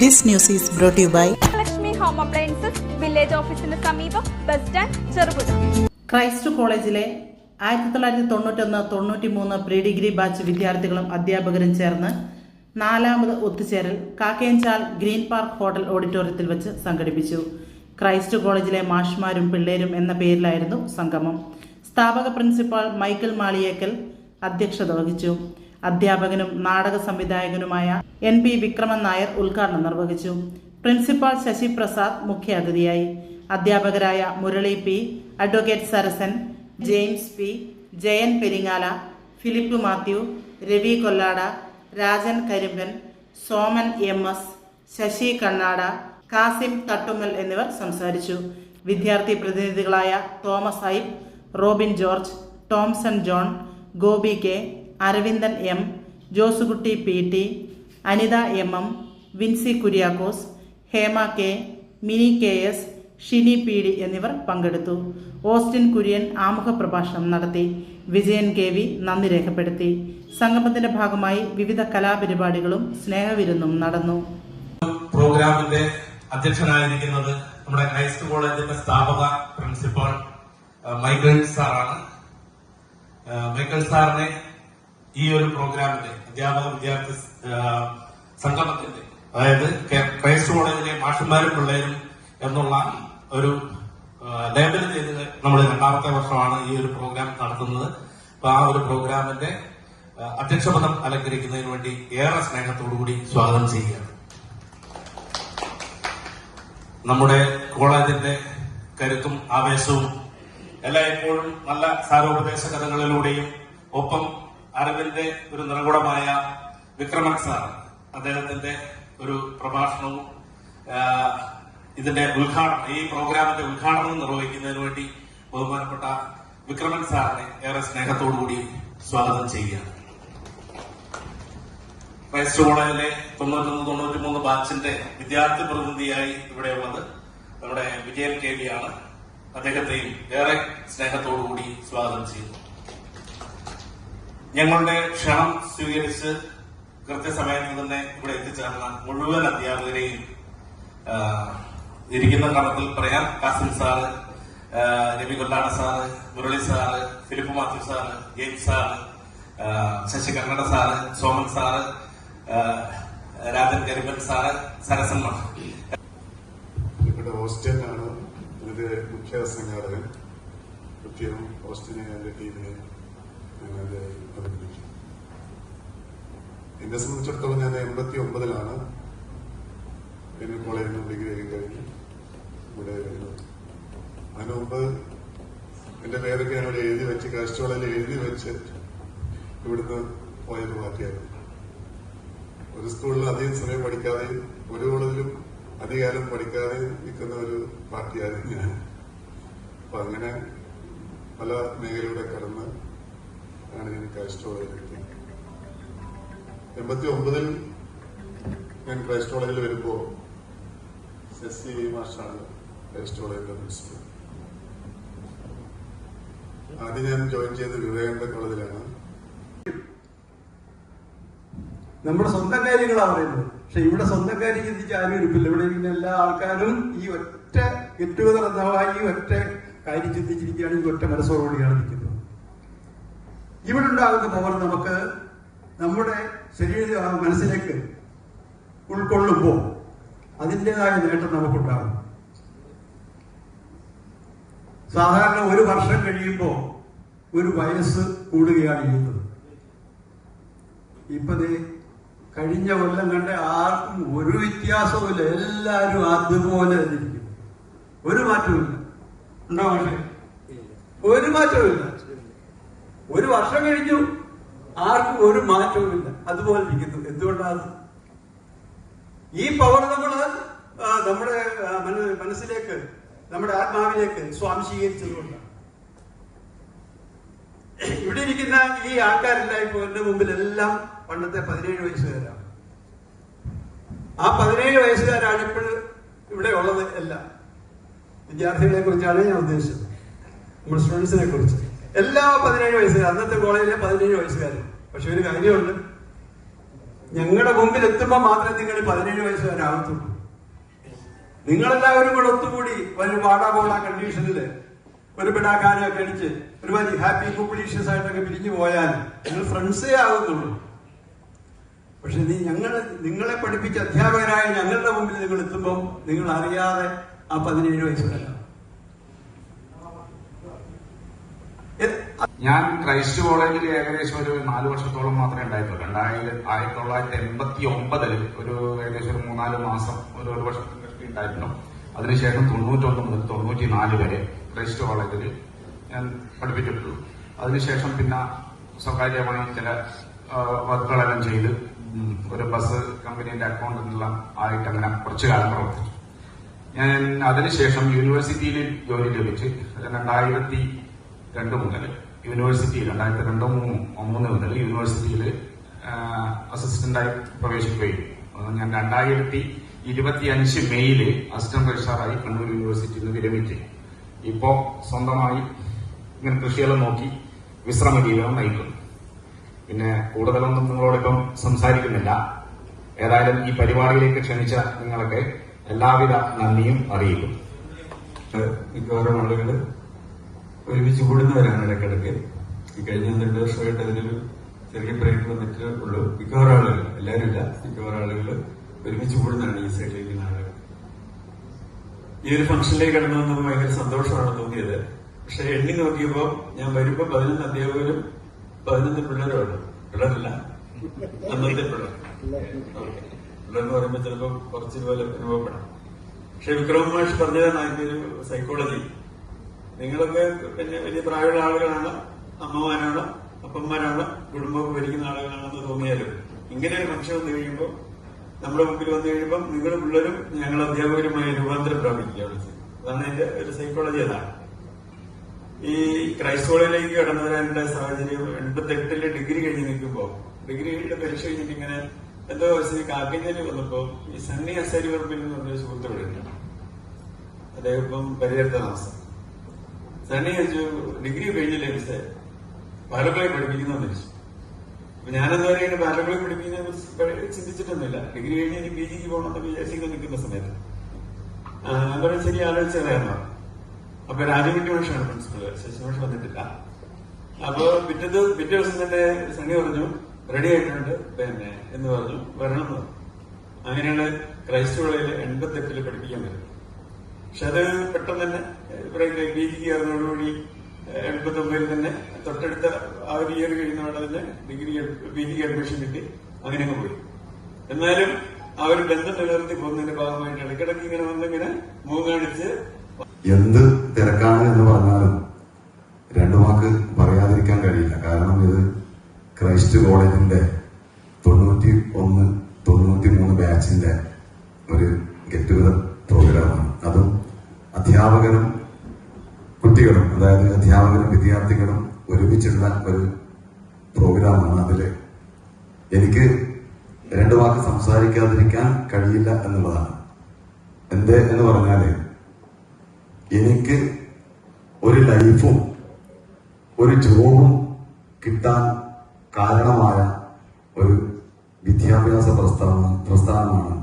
This news is brought to you by Lakshmi Home Appliances, Village Office in the സമീപം bus stand Cherupuzha. Christ കോളേജിലെ 1991-93 pre degree batch വിദ്യാർത്ഥികളും അധ്യാപകരും ചേർന്ന് 4ാമത് ഒത്തുചേരൽ Kakkayanchal green park hotel ഓഡിറ്റോറിയത്തിൽ വെച്ച് സംഘടിപ്പിച്ചു. ക്രൈസ്റ്റ് കോളേജിലെ മാഷ്മാരും പിള്ളേരും എന്ന പേരിലായിരുന്നു സംഗമം. സ്ഥാപക പ്രിൻസിപ്പാൾ മൈക്കിൾ മാളിയേക്കൽ അധ്യക്ഷത വഹിച്ചു. അധ്യാപകനും നാടക സംവിധായകനുമായ NP വിക്രമൻ നായർ ഉദ്ഘാടനം നിർവഹിച്ചു. പ്രിൻസിപ്പാൾ ശശി പ്രസാദ് മുഖ്യാതിഥിയായി. അധ്യാപകരായ Murali P, advocate Sarasan, James P, Jayan Peringala, Philip Mathew, Ravi Kollada, Rajan Karimban, Soman MS, Sasi Kannada, Kasim Thattummal എന്നിവർ സംസാരിച്ചു. വിദ്യാർത്ഥി പ്രതിനിധികളായ Thomas Aib, Robin George, Tomson John, Gopi K, Aravindan M, Josukutty PT, Anitha MM, Vincy Kuriakose, Hema K, Mini KS, Shini PD എന്നിവർ പങ്കെടുത്തു. ഓസ്റ്റിൻ കുര്യൻ ആമുഖ പ്രഭാഷണം നടത്തി. വിജയൻ KV നന്ദി രേഖപ്പെടുത്തി. സംഗമത്തിന്റെ ഭാഗമായി വിവിധ കലാപരിപാടികളും സ്നേഹവിരുന്നും നടന്നു. പ്രോഗ്രാമിന്റെ അധ്യക്ഷനായിരിക്കുന്നത് നമ്മുടെ ക്രൈസ്റ്റ് കോളേജിന്റെ സ്ഥാപക പ്രിൻസിപ്പൽ മൈക്കിൾ സാറാണ്. മൈക്കിൾ സാറിനെ ഈ ഒരു പ്രോഗ്രാമിന്റെ അധ്യാപക വിദ്യാർത്ഥി സംഗമത്തിന്റെ, അതായത് ക്രൈസ്റ്റ് കോളേജിലെ മാഷന്മാരും പിള്ളേരും എന്നുള്ള ഒരു ലേബൽ ചെയ്ത് നമ്മൾ 2ാമത്തെ വർഷമാണ് ഈ ഒരു പ്രോഗ്രാം നടത്തുന്നത്. അപ്പൊ ആ ഒരു പ്രോഗ്രാമിന്റെ അധ്യക്ഷപദം അലങ്കരിക്കുന്നതിന് വേണ്ടി ഏറെ സ്നേഹത്തോടുകൂടി സ്വാഗതം ചെയ്യുകയാണ്. നമ്മുടെ കോളേജിന്റെ കരുത്തും ആവേശവും എല്ലായ്പ്പോഴും നല്ല സാരോപദേശ കഥകളിലൂടെയും ഒപ്പം അറിവിന്റെ ഒരു നിറകുടമായ വിക്രമൻ സാർ അദ്ദേഹത്തിന്റെ ഒരു പ്രഭാഷണവും ഇതിന്റെ ഈ പ്രോഗ്രാമിന്റെ ഉദ്ഘാടനവും നിർവഹിക്കുന്നതിന് വേണ്ടി ബഹുമാനപ്പെട്ട വിക്രമൻ സാറിനെ ഏറെ സ്നേഹത്തോടുകൂടി സ്വാഗതം ചെയ്യുകയാണ്. ക്രൈസ്റ്റ് കോളേജിലെ 91-93 ബാച്ചിന്റെ വിദ്യാർത്ഥി പ്രതിനിധിയായി ഇവിടെയുള്ളത് നമ്മുടെ വിജയൻ KV ആണ്. അദ്ദേഹത്തെയും ഏറെ സ്നേഹത്തോടുകൂടി സ്വാഗതം ചെയ്യുന്നു. ഞങ്ങളുടെ ക്ഷണം സ്വീകരിച്ച് കൃത്യസമയത്ത് തന്നെ ഇവിടെ എത്തിച്ചേർന്ന മുഴുവൻ അധ്യാപകരെയും ഇരിക്കുന്ന ക്രമത്തിൽ പറയാം. Kasim sir, Ravi Kollada sir, Murali sir, Philip Mathew sir, James sir, Sasi Kannada sir, Soman sir, Rajan Karimban sir, Sarasan മാഷ്. ഇവിടെ ഓസ്റ്റിനാണ് ഇതിന്റെ മുഖ്യ സംഘാടകൻ. കൃത്യം ഓസ്റ്റിനെ എന്റെ ടീമിനെ ഞങ്ങളുടെ അഭിനന്ദിക്കും. എന്നെ സംബന്ധിച്ചിടത്തോളം ഞാൻ 89-ലാണ് എന്നെ കോളേജിൽ നിന്ന് ഡിഗ്രി കഴിഞ്ഞ് ഇവിടെ വരുന്നത്. അതിനു മുമ്പ് എന്റെ പേരൊക്കെ ഞാൻ ഇവിടെ എഴുതി വെച്ച് ക്രൈസ്റ്റ് കോളേജിൽ എഴുതി വെച്ച് ഇവിടുന്ന് പോയൊരു പാർട്ടിയായിരുന്നു. ഒരു സ്കൂളിൽ അധികം സമയം പഠിക്കാതെയും ഒരു കോളേജിലും അധികാരം പഠിക്കാതെ നിൽക്കുന്ന ഒരു പാർട്ടിയായിരുന്നു ഞാൻ. അപ്പൊ അങ്ങനെ പല മേഖലയുടെ കടന്ന് ആണ് ഞാൻ ക്രൈസ്റ്റ് കോളേജിലെത്തി. 89-ൽ ഞാൻ ക്രൈസ്റ്റ് കോളേജിൽ വരുമ്പോ ശശി മാഷാണ് ക്രൈസ്റ്റ് കോളേജിന്റെ പ്രിൻസിപ്പൽ. ആദ്യം ഞാൻ ജോയിൻ ചെയ്തത് വിവേകാനന്ദ കോളേജിലാണ്. നമ്മുടെ സ്വന്തം കാര്യങ്ങളാണ് പറയുന്നത്. പക്ഷെ ഇവിടെ സ്വന്തം കാര്യം ചിന്തിച്ച് ആരും ഇരിപ്പില്ല. ഇവിടെ ഇരിക്കുന്ന എല്ലാ ആൾക്കാരും ഈ ഒറ്റ ഗെറ്റുഗദർ എന്ന ഈ ഒറ്റ കാര്യം ചിന്തിച്ചിരിക്കുകയാണ്, ഈ ഒറ്റ മനസ്സോടുകൂടിയാണ് നിൽക്കുന്നത്. ഇവിടെ ഉണ്ടാകുന്ന പവർ നമുക്ക് നമ്മുടെ ശരീര മനസ്സിലേക്ക് ഉൾക്കൊള്ളുമ്പോൾ അതിൻ്റെതായ നേട്ടം നമുക്കുണ്ടാകും. സാധാരണ ഒരു വർഷം കഴിയുമ്പോൾ ഒരു വയസ്സ് കൂടുകയാണ് ചെയ്യുന്നത്. ഇപ്പതേ കഴിഞ്ഞ കൊല്ലം കണ്ട ആർക്കും ഒരു വ്യത്യാസവുമില്ല. എല്ലാവരും അതുപോലെ ഇരിക്കും. ഒരു മാറ്റവുമില്ല. ഉണ്ടോ പക്ഷേ? ഒരു മാറ്റവുമില്ല. ഒരു വർഷം കഴിഞ്ഞു, ആർക്കും ഒരു മാറ്റവുമില്ല. അതുപോലെ ഇരിക്കുന്നു. എന്തുകൊണ്ടാണ്? ഈ പവർ നമ്മുടെ മനസ്സിലേക്ക്, നമ്മുടെ ആത്മാവിലേക്ക് സ്വാംശീകരിച്ചതുകൊണ്ടാണ്. ഇവിടെ ഇരിക്കുന്ന ഈ ആൾക്കാരെല്ലാം ഇപ്പൊ എന്റെ മുമ്പിലെല്ലാം പണ്ടത്തെ 17 വയസ്സുകാരാണ്. ആ 17 വയസ്സുകാരാണ് ഇപ്പോഴും ഇവിടെ ഉള്ളത്. എല്ലാം വിദ്യാർത്ഥികളെ കുറിച്ചാണ് ഞാൻ ഉദ്ദേശിച്ചത്. നമ്മുടെ സ്റ്റുഡൻസിനെ കുറിച്ച് എല്ലാ 17 വയസ്സുകാർ, അന്നത്തെ കോളേജിലെ 17 വയസ്സുകാർ. പക്ഷെ ഒരു കാര്യമുണ്ട്, ഞങ്ങളുടെ മുമ്പിൽ എത്തുമ്പോൾ മാത്രമേ നിങ്ങൾ 17 വയസ്സ് വരെ ആവത്തുള്ളൂ. നിങ്ങളെല്ലാവരും കൂടെ ഒത്തുകൂടി ഒരു വാടാപോള കണ്ടീഷനിൽ ഒരു പിടാക്കാനൊക്കെ അടിച്ച് ഒരു വലിയ ഹാപ്പി കുപ്പിളീഷ്യസ് ആയിട്ടൊക്കെ പിരിഞ്ഞു പോയാൽ നിങ്ങൾ ഫ്രണ്ട്സേ ആകുന്നുള്ളൂ. പക്ഷെ നിങ്ങളെ പഠിപ്പിച്ച അധ്യാപകരായ ഞങ്ങളുടെ മുമ്പിൽ നിങ്ങൾ എത്തുമ്പോൾ നിങ്ങൾ അറിയാതെ ആ 17 വയസ്സ് വരെ. ഞാൻ ക്രൈസ്റ്റ് കോളേജിൽ ഏകദേശം ഒരു 4 വർഷത്തോളം മാത്രമേ ഉണ്ടായിട്ടുള്ളൂ. 1989 ഒരു ഏകദേശം ഒരു 3-4 മാസം ഒരു വർഷത്തിന് ഉണ്ടായിരുന്നു. അതിനുശേഷം 91 മുതൽ 94 വരെ ക്രൈസ്റ്റ് കോളേജിൽ ഞാൻ പഠിപ്പിച്ചിട്ടുള്ളൂ. അതിനുശേഷം പിന്നെ സ്വകാര്യമായി ചില വർക്കുകളെല്ലാം ചെയ്ത് ഒരു ബസ് കമ്പനീന്റെ അക്കൗണ്ടന്റെല്ലാം ആയിട്ട് അങ്ങനെ കുറച്ചു കാലം പ്രവർത്തിച്ചു. ഞാൻ അതിനുശേഷം യൂണിവേഴ്സിറ്റിയിൽ ജോലി ലഭിച്ച് 2002 മുതൽ യൂണിവേഴ്സിറ്റിയിൽ 2002-03 മുതൽ യൂണിവേഴ്സിറ്റിയിൽ അസിസ്റ്റന്റായി പ്രവേശിക്കുകയും ഞാൻ 2025 മെയ്യില് അസിസ്റ്റന്റ് രജിസ്ട്രാറായി കണ്ണൂർ യൂണിവേഴ്സിറ്റിയിൽ നിന്ന് വിരമിച്ച് ഇപ്പോ സ്വന്തമായി ഇങ്ങനെ കൃഷിയെല്ലാം നോക്കി വിശ്രമ ജീവിതം നയിക്കുന്നു. പിന്നെ കൂടുതലൊന്നും നിങ്ങളോടൊപ്പം സംസാരിക്കുന്നില്ല. ഏതായാലും ഈ പരിപാടിയിലേക്ക് ക്ഷണിച്ച നിങ്ങളൊക്കെ എല്ലാവിധ നന്ദിയും അറിയിക്കും. മിക്കവാറും ആളുകൾ ഒരുമിച്ച് കൂടുന്നവരാണ് ഇടയ്ക്കിടയ്ക്ക്. ഈ കഴിഞ്ഞ 2 വർഷമായിട്ട് അതിനൊരു ചെറിയ ബ്രേക്ക് വന്നിട്ടേ ഉള്ളൂ. മിക്കവാറും ആളുകൾ, എല്ലാവരും ഇല്ല, മിക്കവാറും ആളുകൾ ഒരുമിച്ച് കൂടുന്നതാണ് ഈ സൈഡിലിരിക്കുന്ന ആളുകൾ. ഈ ഒരു ഫംഗ്ഷനിലേക്ക് കടന്നു വന്നത് ഭയങ്കര സന്തോഷമാണ് തോന്നിയത്. പക്ഷെ എണ്ണി നോക്കിയപ്പോൾ ഞാൻ വരുമ്പോൾ 11 അധ്യാപകരും 11 പിള്ളേരുമാണ്. പിള്ളേരല്ല, അന്നത്തെ പിള്ളേരെന്ന് പറയുമ്പോൾ ചിലപ്പോൾ കുറച്ച് പോലെ അനുഭവപ്പെടാം. പക്ഷെ വിക്രം മാഷ് പറഞ്ഞതാണ് അതിന്റെ ഒരു സൈക്കോളജി. നിങ്ങളൊക്കെ പിന്നെ വലിയ പ്രായമുള്ള ആളുകളാണ്, അമ്മമാരാണ്, അപ്പന്മാരാണ്, കുടുംബമൊക്കെ ഭരിക്കുന്ന ആളുകളാണെന്ന് തോന്നിയാലും ഇങ്ങനെ ഒരു ഫംഗ്ഷൻ വന്നു കഴിയുമ്പോൾ നമ്മുടെ മുമ്പിൽ വന്നു കഴിയുമ്പോൾ നിങ്ങൾ പിള്ളേരും ഞങ്ങൾ അധ്യാപകരുമായി രൂപാന്തരം പ്രാപിക്കുകയാണ് ചെയ്യുന്നത്. അതാണ് അതിന്റെ ഒരു സൈക്കോളജി. അതാണ് ഈ ക്രൈസ്റ്റ് കോളേജിലേക്ക് കടന്നു വരാനുള്ള സാഹചര്യം. 88 ഡിഗ്രി കഴിഞ്ഞ് നിൽക്കുമ്പോൾ, ഡിഗ്രിയുടെ പരീക്ഷ കഴിഞ്ഞിട്ട് ഇങ്ങനെ എന്തോ കാക്കഞ്ചേരി വന്നപ്പോ ഈ സണ്ണി അസാരി വർമ്മിൽ എന്ന് പറഞ്ഞൊരു സുഹൃത്ത് വിളിക്കണം. അദ്ദേഹം ഇപ്പം പരിഹരിച്ച താമസം. സണ്ണി ചോദിച്ചു, ഡിഗ്രി കഴിഞ്ഞില്ലേ മിസ്സേ, പാലക്കുളയിൽ പഠിപ്പിക്കുന്നതെന്ന് ചോദിച്ചു. അപ്പൊ ഞാനെന്താ പറയുക, പാലക്കുളയിൽ പഠിപ്പിക്കുന്നതിനെ കുറിച്ച് ചിന്തിച്ചിട്ടൊന്നുമില്ല. ഡിഗ്രി കഴിഞ്ഞ് ഇനി PGക്ക് പോകണമെന്ന് വിചാരിച്ചിങ്ങനെ നിൽക്കുന്ന സമയത്ത് ഞാൻ പറഞ്ഞ ശരി ആലോചിച്ചറിയാമോ. അപ്പൊ രാജകുട്ടി മാഷാണ് പ്രിൻസിപ്പൾ, ശശിമാഷ് വന്നിട്ടില്ല. അപ്പൊ പിറ്റേ ദിവസം തന്നെ സണ്ണി പറഞ്ഞു റെഡി ആയിട്ടുണ്ട് പിന്നെ എന്ന് പറഞ്ഞു, വരണം എന്ന് പറഞ്ഞു. അങ്ങനെയാണ് ക്രൈസ്റ്റ് കോളേജിൽ 88 പഠിപ്പിക്കാൻ വരുന്നത്. പക്ഷെ അത് പെട്ടെന്ന് തന്നെ PGക്ക് കയറുന്നതോടുകൂടി 89 തന്നെ തൊട്ടടുത്ത ആ ഒരു ഇയർ കഴിയുന്നതോടെ തന്നെ PGക്ക് അഡ്മിഷൻ കിട്ടി. അങ്ങനെ അങ്ങ് പോയി. എന്നാലും ആ ഒരു ബന്ധം നിലനിർത്തി പോകുന്നതിന്റെ ഭാഗമായിട്ട് ഇടയ്ക്കിടയ്ക്ക് ഇങ്ങനെ വന്നിങ്ങനെ മൂങ്ങാണിച്ച് എന്ത് തിരക്കാണ് എന്ന് പറഞ്ഞാലും 2 വാക്ക് പറയാതിരിക്കാൻ കഴിയില്ല. കാരണം ഇത് ക്രൈസ്റ്റ് കോളേജിന്റെ 91-93 ബാച്ചിന്റെ ഒരു ഗെറ്റ് ടുഗദർ പ്രോഗ്രാമാണ്. അതും അധ്യാപകരും കുട്ടികളും, അതായത് അധ്യാപകരും വിദ്യാർത്ഥികളും ഒരുമിച്ചുള്ള ഒരു പ്രോഗ്രാമാണ്. അതില് എനിക്ക് 2 വാക്ക് സംസാരിക്കാതിരിക്കാൻ കഴിയില്ല എന്നുള്ളതാണ്. എന്ത് എന്ന് പറഞ്ഞാല് എനിക്ക് ഒരു ലൈഫും ഒരു ജോബും കിട്ടാൻ കാരണമായ ഒരു വിദ്യാഭ്യാസ പ്രസ്ഥാനമാണ്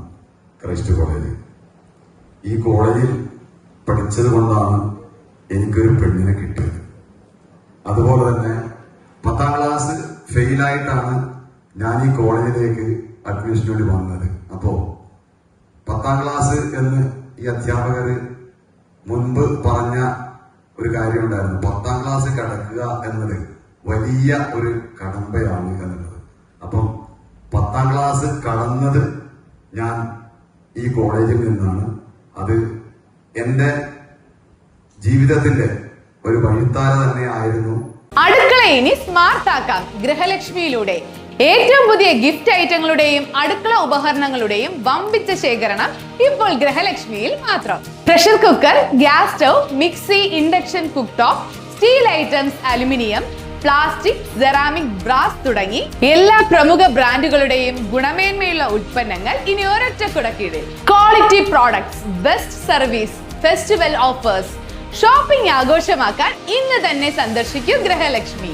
ക്രൈസ്റ്റ് കോളേജ്. ഈ കോളേജിൽ പഠിച്ചത് കൊണ്ടാണ് എനിക്കൊരു പെണ്ണിനെ കിട്ടിയത്. അതുപോലെ തന്നെ 10ാം ക്ലാസ് ഫെയിലായിട്ടാണ് ഞാൻ ഈ കോളേജിലേക്ക് അഡ്മിഷന് വേണ്ടി വന്നത്. അപ്പോ 10ാം ക്ലാസ് എന്ന് ഈ അധ്യാപകര് മുൻപ് പറഞ്ഞ ഒരു കാര്യമുണ്ടായിരുന്നു. 10ാം ക്ലാസ് കടക്കുക എന്നത് വലിയ ഒരു കടമ്പയാണ് എന്നുള്ളത്. അപ്പം 10ാം ക്ലാസ് കടന്നത് ഞാൻ ഈ കോളേജിൽ നിന്നാണ്. അത് എന്റെ ജീവിതത്തിന്റെ ഒരു വഴിത്താര തന്നെ ആയിരുന്നു. അടുക്കള ഇനി സ്മാർട്ട് ആക്കാം ഗൃഹലക്ഷ്മിയിലൂടെ. ഏറ്റവും പുതിയ ഗിഫ്റ്റ് ഐറ്റങ്ങളുടെയും അടുക്കള ഉപകരണങ്ങളുടെയും വമ്പിച്ച ശേഖരണം ഇപ്പോൾ ഗൃഹലക്ഷ്മിയിൽ മാത്രം. Pressure cooker, gas stove, mixie, induction cook top, steel items, aluminium, plastic, ceramic, brass തുടങ്ങി എല്ലാ പ്രമുഖ ബ്രാൻഡുകളുടെയും ഗുണമേന്മയുള്ള ഉൽപ്പന്നങ്ങൾ ഇനി ഒരൊറ്റ കുടക്കീഴിൽ. Quality products, best service, festival offers. Shopping ആഘോഷമാക്കാൻ ഇന്ന് തന്നെ സന്ദർശിക്കൂ ഗൃഹലക്ഷ്മി.